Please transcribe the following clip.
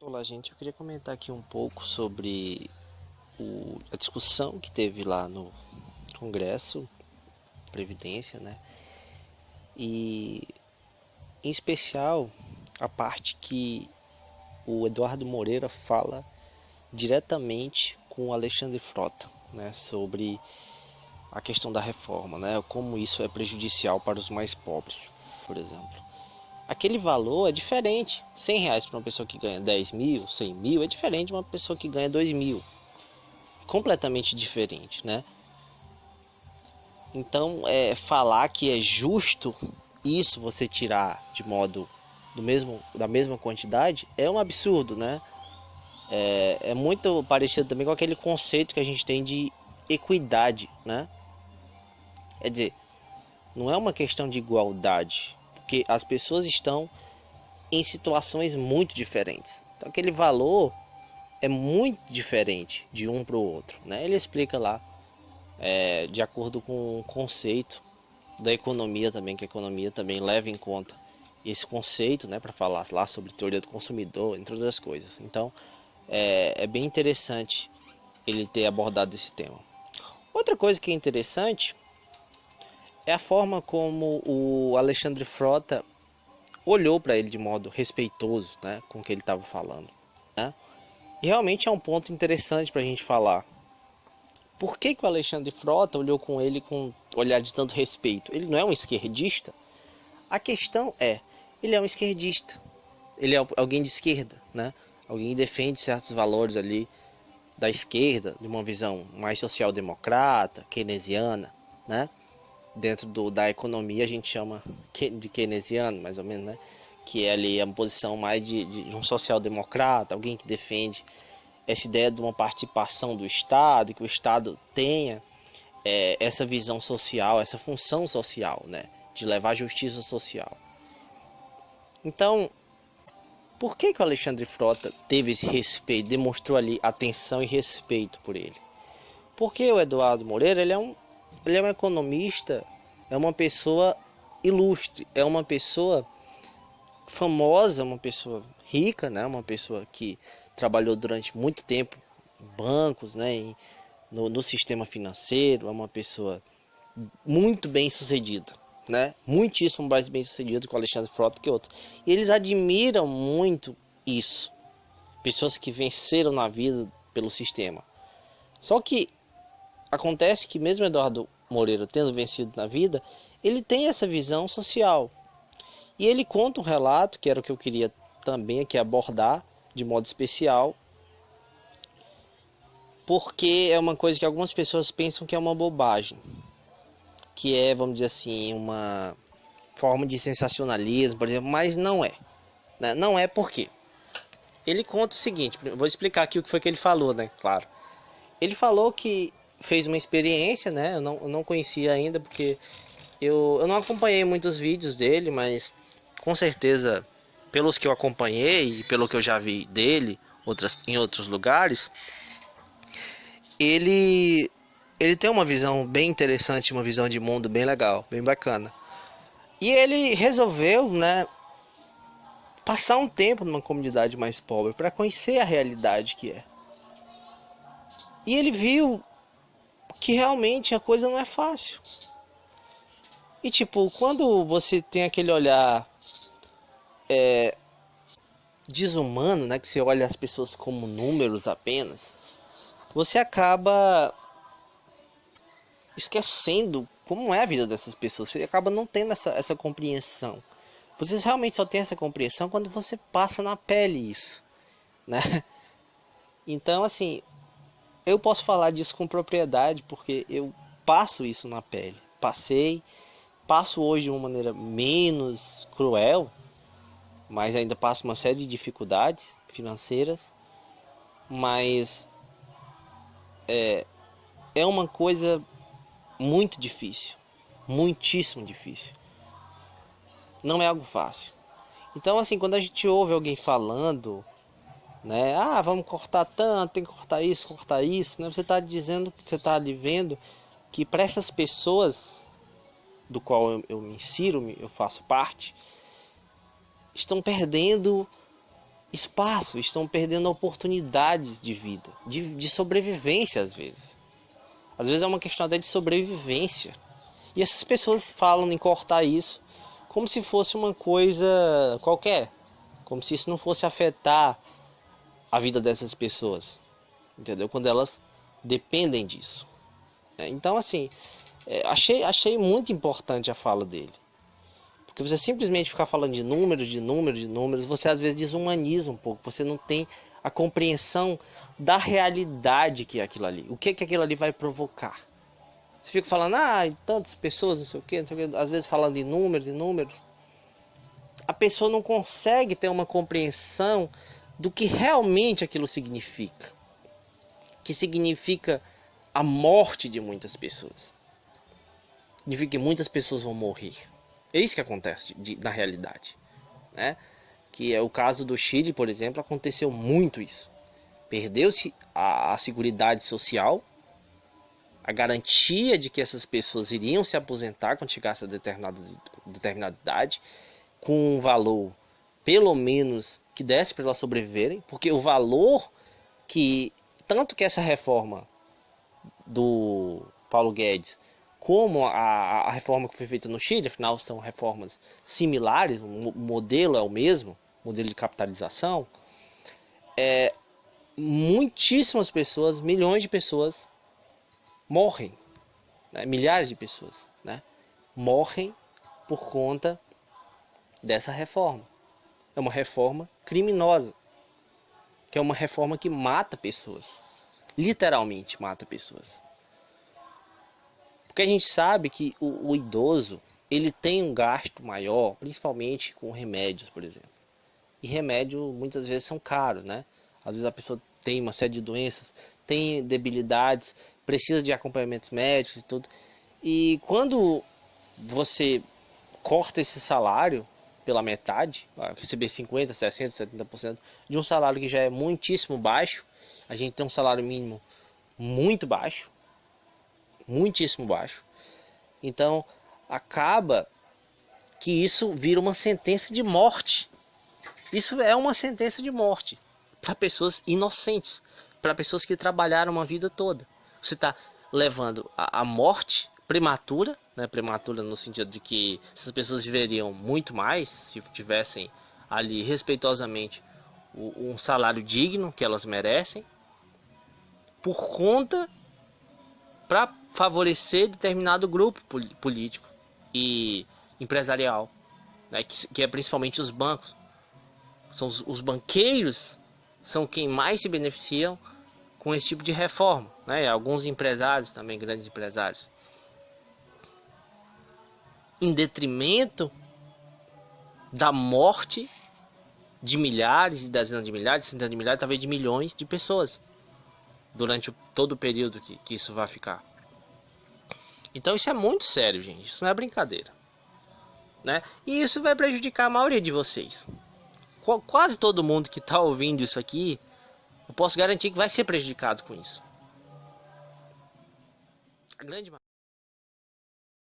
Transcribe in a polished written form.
Olá, gente. Eu queria comentar aqui um pouco sobre a discussão que teve lá no Congresso, Previdência, né? E, em especial, a parte que o Eduardo Moreira fala diretamente com o Alexandre Frota, né? Sobre a questão da reforma, né? Como isso é prejudicial para os mais pobres, por exemplo. Aquele valor é diferente. R$ 100 para uma pessoa que ganha 10 mil, 100 mil, é diferente de uma pessoa que ganha 2 mil. Completamente diferente, né? Então, falar que é justo isso você tirar de modo da mesma quantidade é um absurdo, né? É muito parecido também com aquele conceito que a gente tem de equidade, né? Quer dizer, não é uma questão de igualdade, porque as pessoas estão em situações muito diferentes. Então, aquele valor é muito diferente de um para o outro, né? Ele explica lá, de acordo com o conceito da economia também, que a economia também leva em conta esse conceito, né, para falar lá sobre teoria do consumidor, entre outras coisas. Então, é bem interessante ele ter abordado esse tema. Outra coisa que é interessante é a forma como o Alexandre Frota olhou para ele de modo respeitoso, né, com o que ele estava falando, né? E realmente é um ponto interessante para a gente falar. Por que que o Alexandre Frota olhou com ele com um olhar de tanto respeito? Ele não é um esquerdista? A questão é, ele é um esquerdista. Ele é alguém de esquerda, né? Alguém que defende certos valores ali da esquerda, de uma visão mais social-democrata, keynesiana, né? Dentro da economia a gente chama de keynesiano, mais ou menos, né? Que é ali a posição mais de um social-democrata, alguém que defende essa ideia de uma participação do Estado, que o Estado tenha essa visão social, essa função social, né? De levar justiça social. Então, por que que o Alexandre Frota teve esse respeito, demonstrou ali atenção e respeito por ele? Porque o Eduardo Moreira, ele é um economista, é uma pessoa ilustre, é uma pessoa famosa, uma pessoa rica, né? Uma pessoa que trabalhou durante muito tempo em bancos, né? No sistema financeiro, é uma pessoa muito bem sucedida, né? Muitíssimo mais bem sucedido que o Alexandre Frota que outros. E eles admiram muito isso. Pessoas que venceram na vida pelo sistema. Só que acontece que mesmo Eduardo Moreira tendo vencido na vida, ele tem essa visão social. E ele conta um relato, que era o que eu queria também aqui abordar de modo especial, porque é uma coisa que algumas pessoas pensam que é uma bobagem, que é, vamos dizer assim, uma forma de sensacionalismo, por exemplo, mas não é. Né? Não é porque ele conta o seguinte, vou explicar aqui o que foi que ele falou, né? Claro. Ele falou que fez uma experiência, né? Eu não conhecia ainda, porque eu não acompanhei muitos vídeos dele, mas com certeza, pelos que eu acompanhei e pelo que eu já vi dele em outros lugares, ele, ele tem uma visão bem interessante, uma visão de mundo bem legal, bem bacana. E ele resolveu, né, passar um tempo numa comunidade mais pobre para conhecer a realidade que é. E ele viu que realmente a coisa não é fácil. E tipo, quando você tem aquele olhar desumano, né, que você olha as pessoas como números apenas, você acaba esquecendo como é a vida dessas pessoas. Você acaba não tendo essa compreensão. Você realmente só tem essa compreensão quando você passa na pele isso, né? Então, assim, eu posso falar disso com propriedade porque eu passo isso na pele. Passei, passo hoje de uma maneira menos cruel, mas ainda passo uma série de dificuldades financeiras, mas é uma coisa muito difícil, muitíssimo difícil. Não é algo fácil. Então, assim, quando a gente ouve alguém falando, né, ah, vamos cortar tanto, tem que cortar isso, né? Você está dizendo, você está ali vendo que para essas pessoas do qual eu me insiro, eu faço parte, estão perdendo espaço, estão perdendo oportunidades de vida, de sobrevivência às vezes. Às vezes é uma questão até de sobrevivência. E essas pessoas falam em cortar isso como se fosse uma coisa qualquer, como se isso não fosse afetar a vida dessas pessoas, entendeu? Quando elas dependem disso. Então, assim, achei muito importante a fala dele. Porque você simplesmente ficar falando de números, você às vezes desumaniza um pouco. Você não tem a compreensão da realidade que é aquilo ali. O que aquilo ali vai provocar. Você fica falando, tantas pessoas, não sei o que, às vezes falando de números. A pessoa não consegue ter uma compreensão do que realmente aquilo significa. Que significa a morte de muitas pessoas. Significa que muitas pessoas vão morrer. É isso que acontece na realidade, né? Que é o caso do Chile, por exemplo, aconteceu muito isso. Perdeu-se a seguridade social, a garantia de que essas pessoas iriam se aposentar quando chegasse a determinada idade, com um valor pelo menos que desse para elas sobreviverem, porque o valor que, tanto que essa reforma do Paulo Guedes, como a reforma que foi feita no Chile, afinal são reformas similares, o modelo é o mesmo, modelo de capitalização, muitíssimas pessoas, milhões de pessoas morrem, né? Milhares de pessoas, né? Morrem por conta dessa reforma. É uma reforma criminosa, que é uma reforma que mata pessoas, literalmente mata pessoas. Porque a gente sabe que o idoso, ele tem um gasto maior, principalmente com remédios, por exemplo. E remédios muitas vezes são caros, né? Às vezes a pessoa tem uma série de doenças, tem debilidades, precisa de acompanhamentos médicos e tudo. E quando você corta esse salário pela metade, receber 50%, 60%, 70% de um salário que já é muitíssimo baixo, a gente tem um salário mínimo muito baixo, muitíssimo baixo. Então acaba que isso vira uma sentença de morte. Isso é uma sentença de morte para pessoas inocentes, para pessoas que trabalharam uma vida toda. Você está levando a morte prematura, né? Prematura no sentido de que essas pessoas viveriam muito mais se tivessem ali respeitosamente um salário digno que elas merecem, por conta para favorecer determinado grupo político e empresarial, né? Que é principalmente os bancos. São os banqueiros são quem mais se beneficiam com esse tipo de reforma, né? Alguns empresários também, grandes empresários, em detrimento da morte de milhares, de dezenas de milhares, centenas de milhares, talvez de milhões de pessoas durante todo o período que isso vai ficar. Então isso é muito sério, gente. Isso não é brincadeira, né? E isso vai prejudicar a maioria de vocês. Quase todo mundo que está ouvindo isso aqui, eu posso garantir que vai ser prejudicado com isso. A grande